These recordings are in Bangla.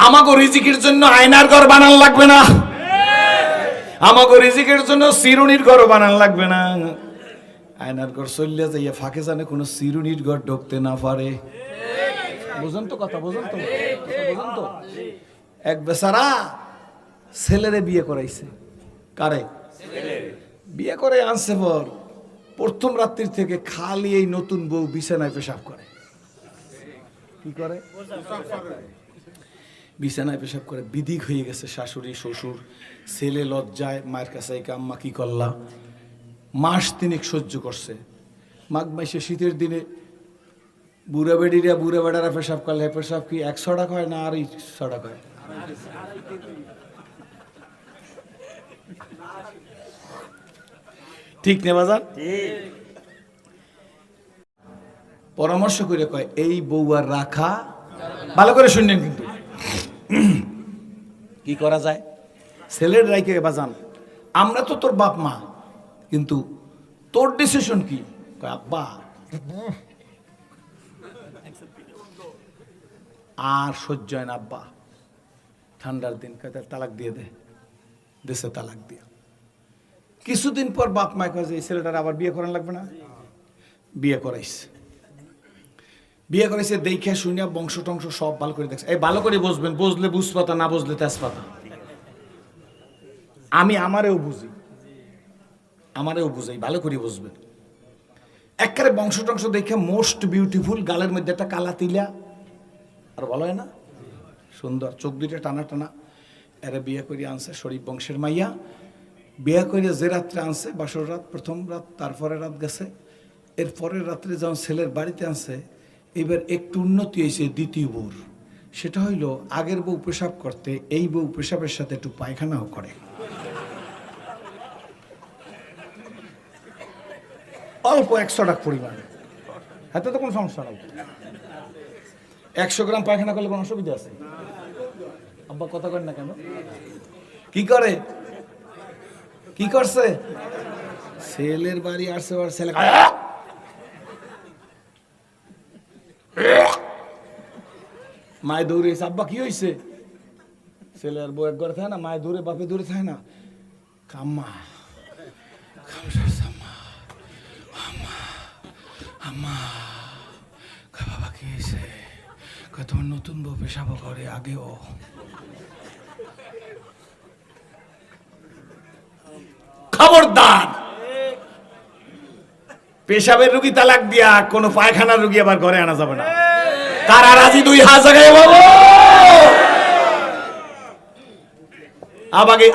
আমাগো রিজিকের জন্য আয়নার ঘর বানান লাগবে না, আমাগো রিজিকের জন্য চিরুনির ঘর বানান লাগবে না। আয়নার ঘর চললে যাইয়া ফাঁকে জানে কোনো চিরুনির ঘর ঢুকতে না পারে। বুঝুন তো কথা, বুঝুন তো, বুঝুন তো। এক বেচারা ছেলেরে বিয়ে করাইছে। কারে? বিয়ে করে আনছে পর প্রথম রাত্রির থেকে খালি এই নতুন বউ বিছানায় পেশাব করে। কি করে? বিছানায় পেশাব করে। বিদিক হয়ে গেছে শাশুড়ি শ্বশুর। ছেলে লজ্জায় মায়ের কাছে আম্মা কি করলা। মাস তিনেক সহ্য করছে। মাঘ মাসে শীতের দিনে বুড়া বেড়ারা পেশাব করলে পেশাব কি 100 টাকা হয় না আর 100 টাকা হয়? ঠিক নে বাজার? পরামর্শ করে কয় এই বউ আর রাখা, ভালো করে শুনলেন কিন্তু কি করা যায়। ছেলের রাইকে বাজান, আমরা তো তোর বাপ মা, কিন্তু তোর ডিসিশন কি? আব্বা আর সহ্য হয় না আব্বা, ঠান্ডার দিন তালাক দিয়ে দে। দেশে তালাক দিয়া কিছুদিন পর বাপ মায় কয় যে এই ছেলেটার আবার বিয়ে করান লাগবে না। বিয়ে করাইছে। বিয়ে করেছে দেখে শুনিয়া বংশ টংশ সব ভালো করে দেখছে। এই ভালো করে বুঝবেন, বুঝলে বুঝপাতা, না বুঝলে তেজপাতা। আমি আমারেও বুঝি, আমারেও বুঝাই, ভালো করে বুঝবেন। একবারে বংশ টংশ দেখে মোস্ট বিউটিফুল, গালের মধ্যে একটা কালা তিলা, আর ভালো হয় না সুন্দর, চোখ দুইটা টানা টানা। এরা বিয়ে করে আনছে, শরীফ বংশের মাইয়া। বিয়ে করে যে রাত্রে আনছে, বাসর রাত, প্রথম রাত, তারপরে রাত গেছে। এর পরের রাত্রে যখন ছেলের বাড়িতে আনছে, এবার একটু উন্নতি হয়েছে দ্বিতীয় বউর। সেটা হইল আগের বউ পেশাব করতে, এই বউ পেশাবের সাথে একটু পায়খানাও করে। অল্প 100 টাকা পরিমাণ, হাতে তো কোনো সমস্যা নাই। 100 গ্রাম পায়খানা করলে কোনো অসুবিধা আছে? আব্বা কথা করেন না কেন? কি করে? কি করছে? ছেলের বাড়ি আসছে, আর ছেলে মায় দৌড়ে এসে, আব্বা কি হয়েছে? ছেলে আর বউ এক ঘরে থাকে না, মায় দূরে, বাপে দূরে থাকে না। কাম্মা আম্মা বাবা কি হয়েছে? তোমার নতুন বউ পেশাব করে, আগেও। খবরদার, পেশাবের রুগী তালাক দিয়া কোনো পায়খানার রুগী আবার ঘরে আনা যাবে না। কারা রাজি 2 হাত জায়গায় বাবু?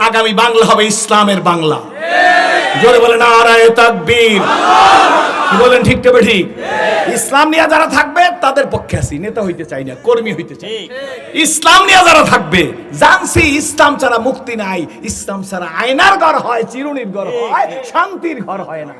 আগামী বাংলা হবে ইসলামের বাংলা। জোরে বলে নারায়ে তাকবীর। কি বলেন, ঠিক তবে ঠিক? ইসলাম নিয়ে যারা থাকবে তাদের পক্ষে আছি, নেতা হইতে চাই না, কর্মী হইতে চাই। ইসলাম নিয়ে যারা থাকবে, জানছি ইসলাম ছাড়া মুক্তি নাই, ইসলাম ছাড়া আয়নার ঘর হয়, চিরুনির ঘর হয়, শান্তির ঘর হয় না।